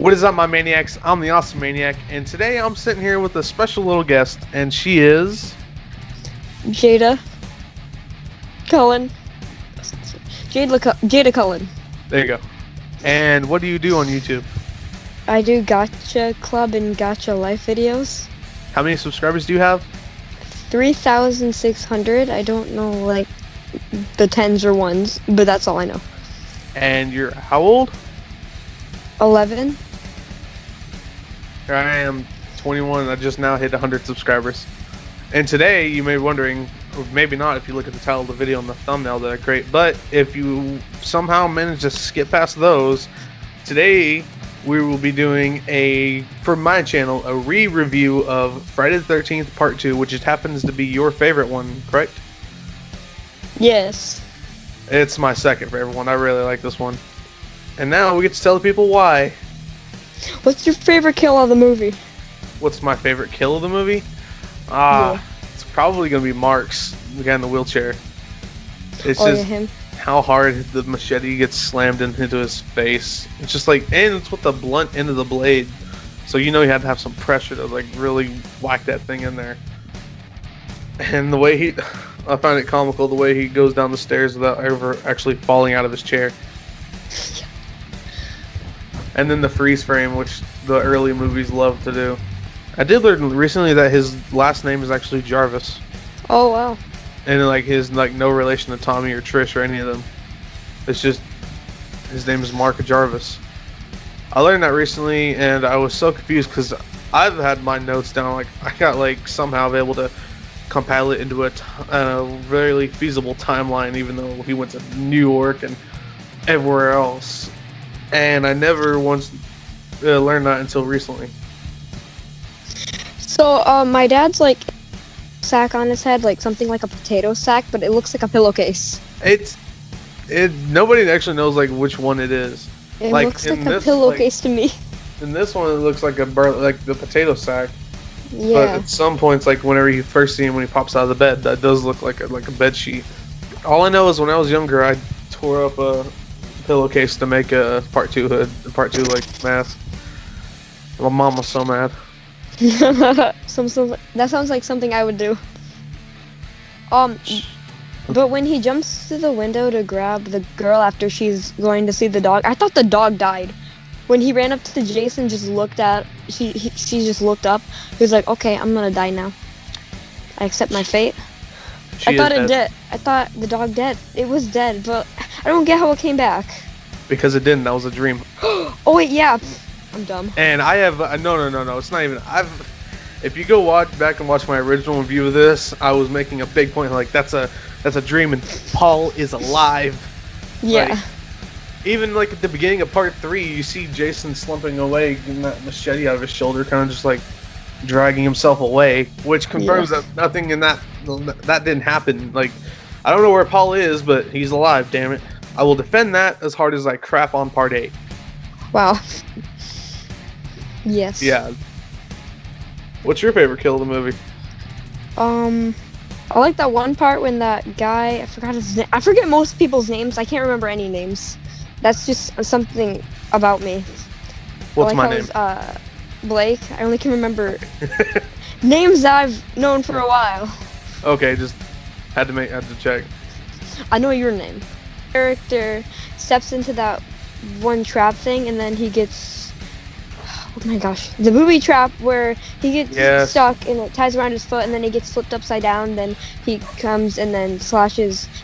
What is up, my maniacs? I'm the Awesome Maniac, and today I'm sitting here with a special little guest, and she is... Jada. Cullen. Jada Cullen. There you go. And what do you do on YouTube? I do Gotcha Club and Gotcha Life videos. How many subscribers do you have? 3,600. I don't know, like, the tens or ones, but that's all I know. And you're how old? 11. Here I am, 21, and I just now hit 100 subscribers. And today, you may be wondering, or maybe not if you look at the title of the video and the thumbnail, they're great, but if you somehow manage to skip past those, today we will be doing for my channel, a re-review of Friday the 13th Part 2, which just happens to be your favorite one, correct? Yes. It's my second favorite one. I really like this one. And now we get to tell the people why. What's your favorite kill of the movie? What's my favorite kill of the movie? Yeah. It's probably going to be Mark's, the guy in the wheelchair. It's Yeah, just him. how hard the machete gets slammed into his face. It's just like, and it's with the blunt end of the blade. So you know you had to have some pressure to like really whack that thing in there. And the way I find it comical the way he goes down the stairs without ever actually falling out of his chair. And then the freeze frame, which the early movies love to do. I did learn recently that his last name is actually Jarvis. Oh, wow. And like his no relation to Tommy or Trish or any of them. It's just his name is Mark Jarvis. I learned that recently, and I was so confused because I've had my notes down. Like I got like somehow able to compile it into a really feasible timeline, even though he went to New York and everywhere else. And I never once learned that until recently. So, my dad's like sack on his head, like something like a potato sack, but it looks like a pillowcase. Nobody actually knows like which one it is. It Like, looks in like a this, pillowcase to me. In this one, it looks like like the potato sack. But Yeah. at some points, like whenever you first see him when he pops out of the bed, that does look like a bed sheet. All I know is when I was younger, I tore up a pillowcase to make a part 2 hood, part 2 like mask. My mom was so mad. That sounds like something I would do. But when he jumps through the window to grab the girl after she's going to see the dog, I thought the dog died. When he ran up to Jason, just looked at she just looked up. He was like, "Okay, I'm gonna die now. I accept my fate." I thought it did. I thought the dog dead. It was dead, but I don't get how it came back. Because it didn't. That was a dream. Oh wait, yeah. I'm dumb. And I have no. It's not even. If you go back and watch my original review of this, I was making a big point like that's a dream and Paul is alive. Yeah. Like, even like at the beginning of part 3, you see Jason slumping away, getting that machete out of his shoulder, kind of just like dragging himself away, which confirms that nothing in that didn't happen. Like, I don't know where Paul is, but he's alive. Damn it! I will defend that as hard as I crap on part 8. Wow. Yes. Yeah. What's your favorite kill of the movie? I like that one part when that guy, I forgot his name. I forget most people's names. I can't remember any names. That's just something about me. What's my name? Blake. I only can remember names that I've known for a while. Okay, just had to check. I know your name. Character steps into that one trap thing, and then he gets, oh my gosh, the booby trap where he gets stuck and it ties around his foot, and then he gets flipped upside down. Then he comes and then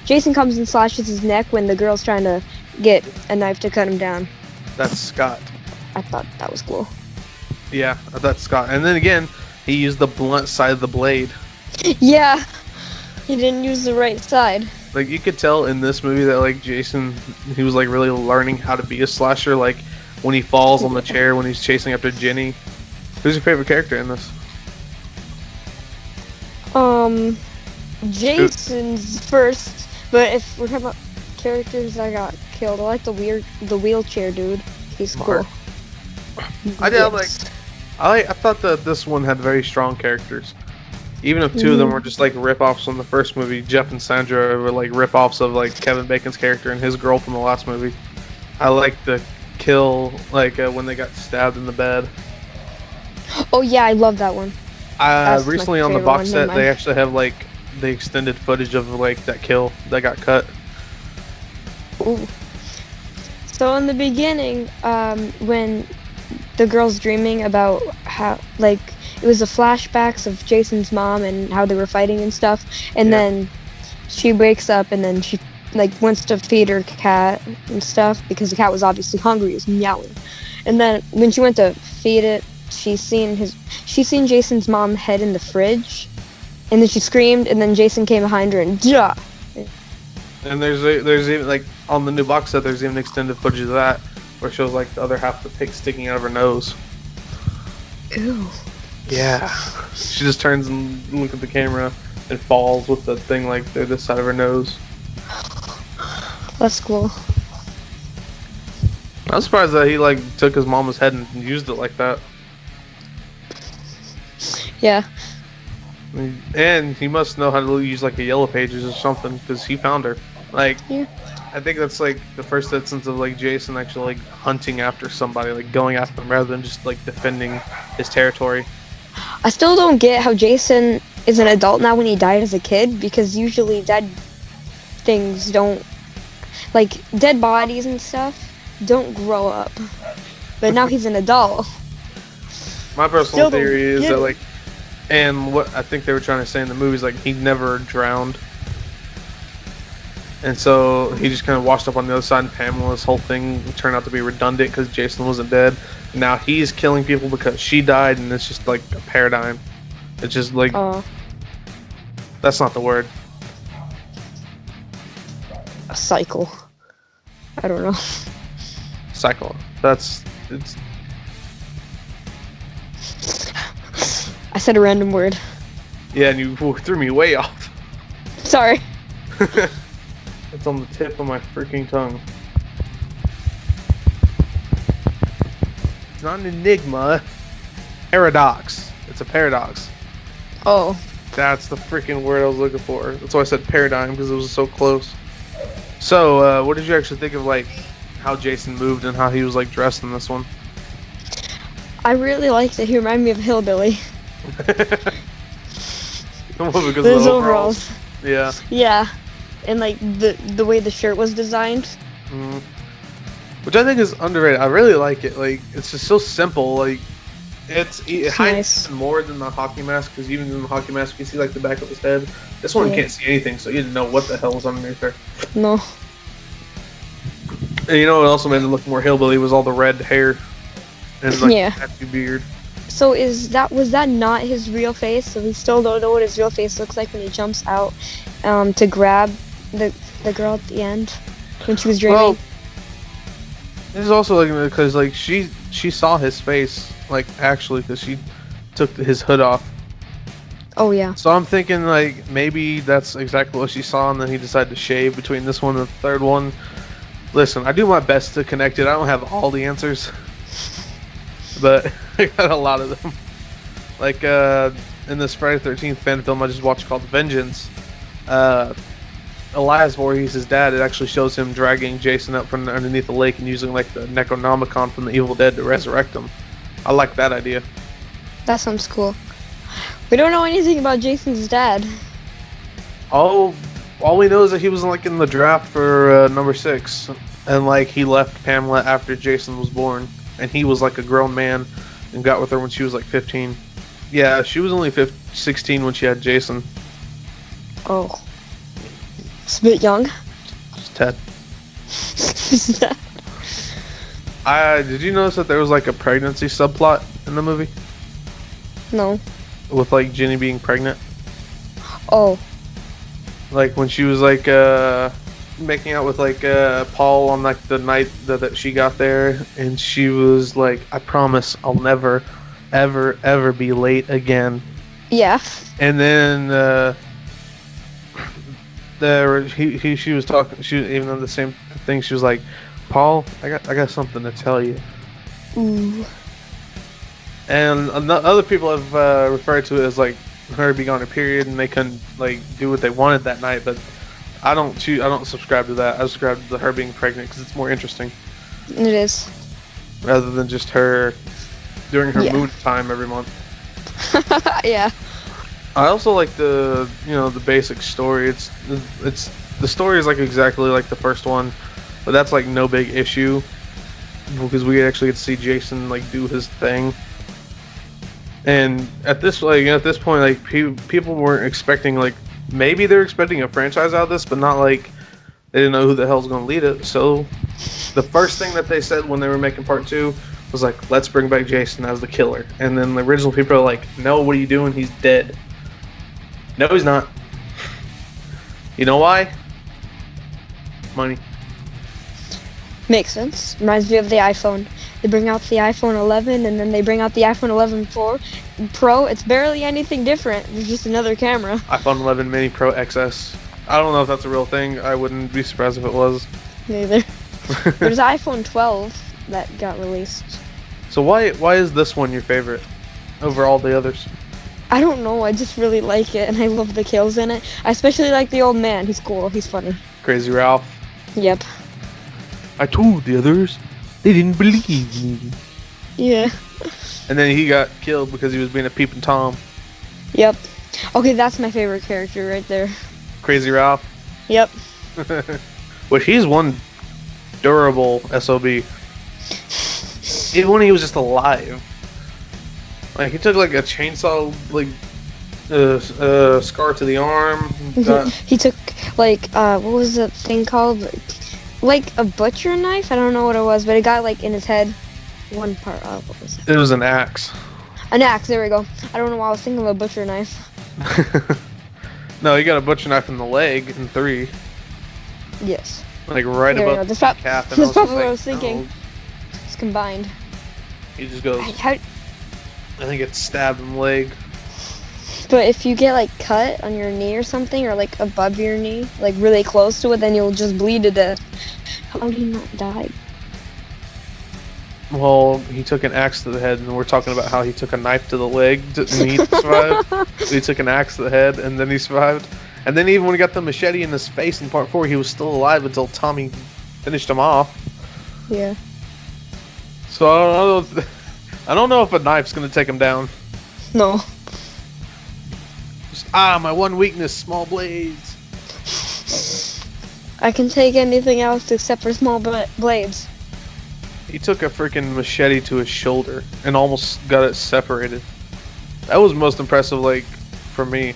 Jason comes and slashes his neck when the girl's trying to get a knife to cut him down. That's Scott. I thought that was cool. Yeah, that's Scott. And then again, he used the blunt side of the blade. Yeah, he didn't use the right side. Like, you could tell in this movie that, like, Jason, he was, like, really learning how to be a slasher. Like, when he falls on the chair, when he's chasing after Jenny. Who's your favorite character in this? Jason's first, but if we're talking about characters that got killed, I like the wheelchair dude. He's cool. I thought that this one had very strong characters. Even if two of them were just like rip-offs from the first movie, Jeff and Sandra were like rip-offs of like Kevin Bacon's character and his girl from the last movie. I like the kill, like when they got stabbed in the bed. Oh yeah, I love that one. That's my Recently on the favorite box one. set, Never they mind. actually have like the extended footage of like that kill that got cut. Ooh. So in the beginning, when the girl's dreaming about how, like, it was the flashbacks of Jason's mom and how they were fighting and stuff, and Yeah. then she wakes up and then she like wants to feed her cat and stuff because the cat was obviously hungry, it was meowing. And then when she went to feed it, she's seen Jason's mom head in the fridge, and then she screamed, and then Jason came behind her and ja. And there's even like on the new box set, there's even extended footage of that where it shows like the other half of the pig sticking out of her nose. Ew. Yeah. She just turns and looks at the camera and falls with the thing like through this side of her nose. That's cool. I'm surprised that he like took his mama's head and used it like that. Yeah. And he must know how to use like a yellow pages or something because he found her. Like, Yeah. I think that's like the first instance of like Jason actually like hunting after somebody, like going after them rather than just like defending his territory. I still don't get how Jason is an adult now when he died as a kid, because usually dead things don't, like, dead bodies and stuff don't grow up. But now he's an adult. My personal Still don't theory is get that it. like, and what I think they were trying to say in the movies, like he never drowned, and so he just kind of washed up on the other side. And Pamela's whole thing turned out to be redundant because Jason wasn't dead. Now he's killing people because she died, and it's just like a paradigm. It's just like that's not the word. A cycle. I don't know. Cycle. It's. I said a random word. Yeah, and you threw me way off. Sorry. It's on the tip of my freaking tongue. It's not an enigma. Paradox. It's a paradox. Oh. That's the freaking word I was looking for. That's why I said paradigm, because it was so close. So, what did you actually think of like how Jason moved and how he was like dressed in this one? I really liked it. He reminded me of Hillbilly. Well, because of Those the overalls. Yeah. Yeah. And like the way the shirt was designed. Mm. Which I think is underrated. I really like it. Like, it's just so simple. Like, it hides Nice. more than the hockey mask, because even in the hockey mask, you can see like the back of his head. This one you Yeah. can't see anything, so you didn't know what the hell was underneath there. No. And you know what also made it look more hillbilly was all the red hair and like Yeah. tattoo beard. So was that not his real face? So we still don't know what his real face looks like when he jumps out to grab the girl at the end when she was dreaming. Well, this is also like because like she saw his face like actually because she took his hood off. Oh yeah. So I'm thinking like maybe that's exactly what she saw, and then he decided to shave between this one and the third one. Listen, I do my best to connect it. I don't have all the answers, but I got a lot of them. Like in this Friday the 13th fan film I just watched called Vengeance, Elias Voorhees' dad, it actually shows him dragging Jason up from underneath the lake and using like the Necronomicon from the Evil Dead to resurrect him. I like that idea. That sounds cool. We don't know anything about Jason's dad. All we know is that he was like in the draft for number 6, and like he left Pamela after Jason was born, and he was like a grown man and got with her when she was like 15. Yeah, she was only 16 when she had Jason. Oh. It's a bit young. Just Ted. Did you notice that there was like a pregnancy subplot in the movie No. with like Jenny being pregnant? Oh. Like when she was like making out with like Paul on like the night that she got there, and she was like, "I promise I'll never, ever be late again." Yeah. And then she was talking. She was even on the same thing. She was like, "Paul, I got something to tell you." Ooh. And other people have referred to it as like her being on her period and they couldn't like do what they wanted that night. But I don't subscribe to that. I subscribe to her being pregnant because it's more interesting. It is. rather than just her during her Yeah. moon time every month. Yeah. I also like the the basic story. It's the story is like exactly like the first one, but that's like no big issue because we actually get to see Jason like do his thing. And at this point, like people weren't expecting like maybe they're expecting a franchise out of this, but not like they didn't know who the hell's going to lead it. So the first thing that they said when they were making part two was like, let's bring back Jason as the killer. And then the original people are like, no, what are you doing? He's dead. No, he's not. You know why? Money. Makes sense. Reminds me of the iPhone. They bring out the iPhone 11 and then they bring out the iPhone 11 Pro. It's barely anything different. It's just another camera. iPhone 11 Mini Pro XS. I don't know if that's a real thing. I wouldn't be surprised if it was. Neither. There's iPhone 12 that got released. So why is this one your favorite over all the others? I don't know. I just really like it, and I love the kills in it. I especially like the old man. He's cool. He's funny. Crazy Ralph. Yep. I told the others. They didn't believe me. Yeah. And then he got killed because he was being a peeping Tom. Yep. Okay, that's my favorite character right there. Crazy Ralph. Yep. Which he's one durable SOB. Even when he was just alive. Like, he took like a chainsaw, like, scar to the arm. He took, like, what was the thing called? Like a butcher knife? I don't know what it was, but it got, like, in his head. One part of what was it? It was an axe. An axe, there we go. I don't know why I was thinking of a butcher knife. No, he got a butcher knife in the leg in 3. Yes. Like, right There above the calf. That's probably what I was thinking. It's combined. He just goes, How, I think it's stabbed in the leg. but if you get, like, cut on your knee or something, or, like, above your knee, like, really close to it, then you'll just bleed to death. How did he not die? Well, he took an axe to the head, and we're talking about how he took a knife to the leg and he survived. He took an axe to the head, and then he survived. And then even when he got the machete in his face in part 4, he was still alive until Tommy finished him off. Yeah. So I don't know if a knife's gonna take him down. No. Just, my one weakness, small blades. I can take anything else except for small blades. He took a freaking machete to his shoulder and almost got it separated. That was most impressive, like, for me.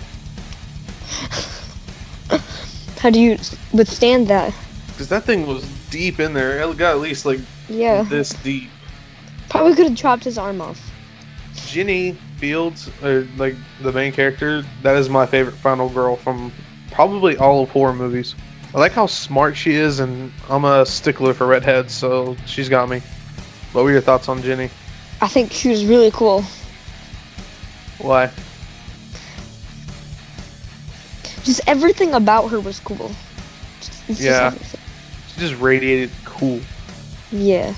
How do you withstand that? Because that thing was deep in there. It got at least, like, this deep. Probably could have chopped his arm off. Ginny Fields, like, the main character, that is my favorite final girl from probably all of horror movies. I like how smart she is, and I'm a stickler for redheads, so she's got me. What were your thoughts on Ginny? I think she was really cool. Why? Just everything about her was cool. Yeah. She just radiated cool. Yeah.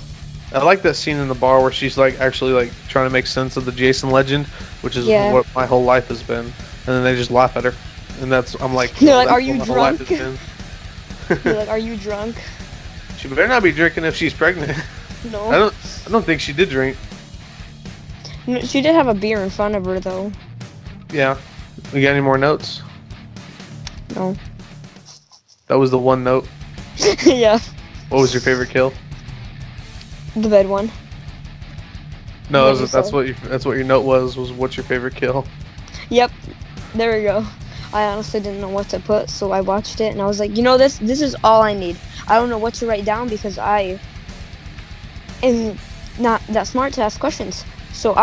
I like that scene in the bar where she's like actually like trying to make sense of the Jason legend, which is what my whole life has been. And then they just laugh at her. And I'm like, they're like, are you drunk? You're like, are you drunk? She better not be drinking if she's pregnant. No. I don't think she did drink. No, she did have a beer in front of her though. Yeah. We got any more notes? No. That was the one note. Yeah. What was your favorite kill? The bed one. No, that's what your note was what's your favorite kill? Yep. There we go. I honestly didn't know what to put, so I watched it and I was like, you know, this is all I need. I don't know what to write down because I am not that smart to ask questions. So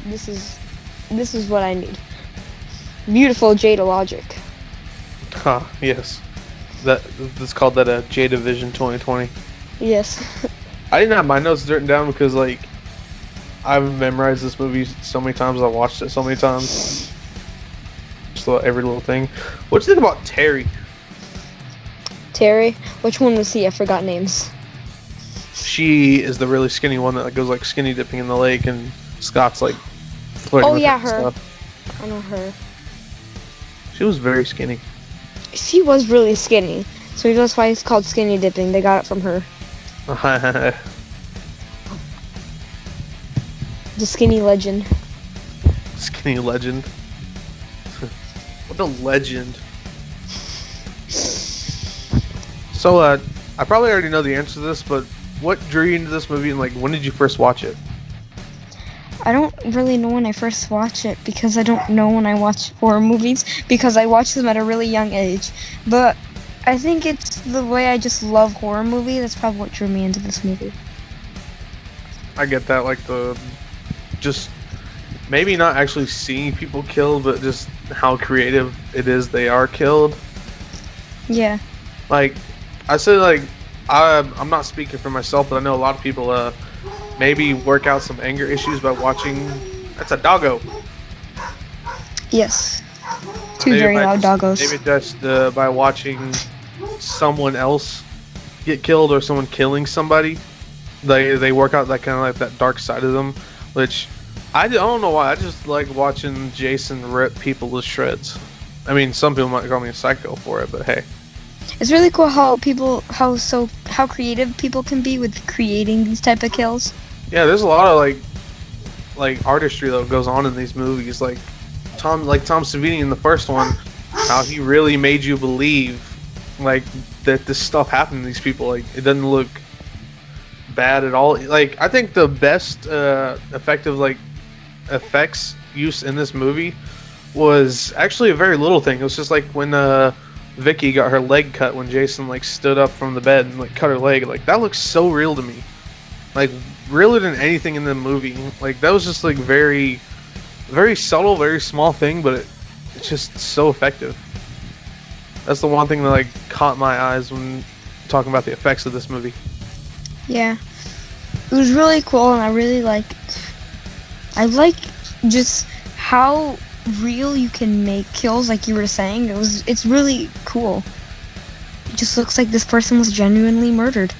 this is what I need. Beautiful Jada logic. Yes. That's called that a Jada Vision 2020. Yes. I didn't have my notes written down because like I've memorized this movie so many times. I watched it so many times. Just every little thing. What do you think about Terry? Terry? Which one was he? I forgot names. She is the really skinny one that goes like skinny dipping in the lake, and Scott's like flirting with her and her. Stuff. I know her. She was very skinny. She was really skinny, so that's why it's called skinny dipping. They got it from her. The skinny legend. Skinny legend. What a legend. So, I probably already know the answer to this, but what drew you into this movie, and like, when did you first watch it? I don't really know when I first watched it because I don't know when I watch horror movies because I watched them at a really young age. But I think it's the way I just love horror movies. That's probably what drew me into this movie. I get that, like just maybe not actually seeing people killed, but just how creative it is they are killed. Yeah. Like, I say, like, I'm not speaking for myself, but I know a lot of people maybe work out some anger issues by watching. That's a doggo. Yes. Two very loud doggos. Maybe just by watching someone else get killed or someone killing somebody, they work out that kind of like that dark side of them, which I don't know why. I just like watching Jason rip people to shreds. I mean, some people might call me a psycho for it, but hey. It's really cool how creative people can be with creating these type of kills. Yeah, there's a lot of like artistry that goes on in these movies. Like Tom Savini in the first one, how he really made you believe like that this stuff happened to these people. Like, it doesn't look bad at all. Like, I think the best effective like effects use in this movie was actually a very little thing. It was just like when Vicky got her leg cut when Jason like stood up from the bed and like cut her leg. Like, that looks so real to me. Like, realer than anything in the movie. Like, that was just like very subtle, very small thing, but it's just so effective. That's the one thing that like caught my eyes when talking about the effects of this movie. Yeah, it was really cool, and I really like just how real you can make kills, like you were saying. It's really cool. It just looks like this person was genuinely murdered.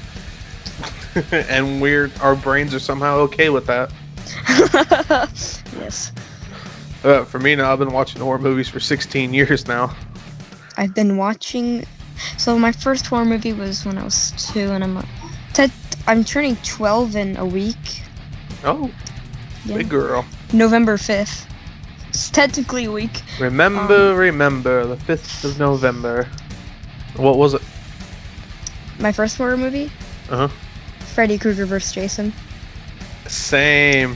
And our brains are somehow okay with that. Yes. For me now, I've been watching horror movies for 16 years now. I've been watching. So my first horror movie was when I was 2, and I'm turning 12 in a week. Oh, yeah. Big girl. November 5th. It's technically a week. Remember, the 5th of November. What was it? My first horror movie? Uh-huh. Freddy Krueger vs. Jason. Same.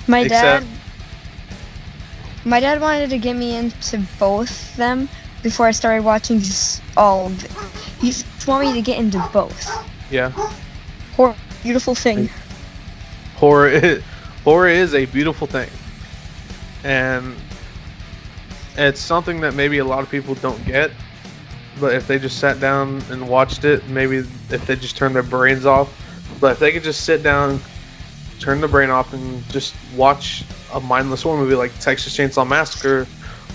My dad wanted to get me into both them before I started watching just all of it. He just wanted me to get into both. Yeah. Horror, beautiful thing. Horror is a beautiful thing. And it's something that maybe a lot of people don't get. But if they just sat down and watched it, maybe if they just turned their brains off. But if they could just sit down, turn the brain off, and just watch a mindless horror movie like Texas Chainsaw Massacre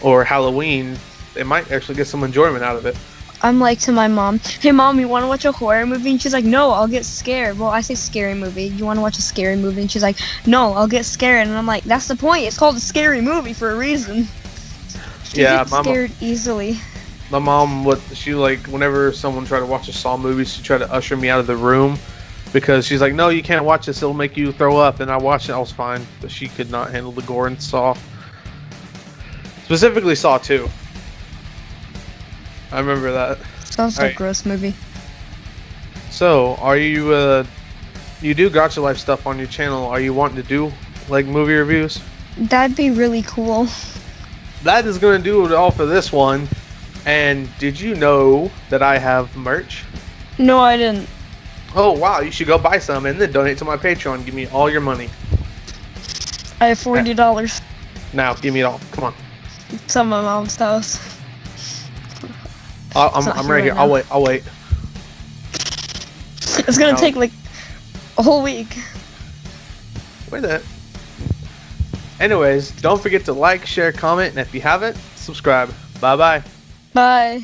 or Halloween, they might actually get some enjoyment out of it. I'm like to my mom, hey mom, you want to watch a horror movie? And she's like, no, I'll get scared. Well, I say scary movie. You want to watch a scary movie? And she's like, no, I'll get scared. And I'm like, that's the point. It's called a scary movie for a reason. She gets scared easily. My mom, whenever someone tried to watch a Saw movie, she tried to usher me out of the room because she's like, no, you can't watch this. It'll make you throw up. And I watched it. I was fine. But she could not handle the gore in Saw. Specifically Saw 2. I remember that. Sounds like a gross movie. So, are you, you do Gotcha Life stuff on your channel. Are you wanting to do, like, movie reviews? That'd be really cool. That is going to do it all for this one. And did you know that I have merch? No, I didn't. Oh, wow. You should go buy some and then donate to my Patreon. Give me all your money. I have $40. Now, give me it all. Come on. It's at my mom's house. I'm right here. I'll wait. It's gonna take like a whole week. Wait a minute. Anyways, don't forget to like, share, comment, and if you haven't, subscribe. Bye-bye. Bye.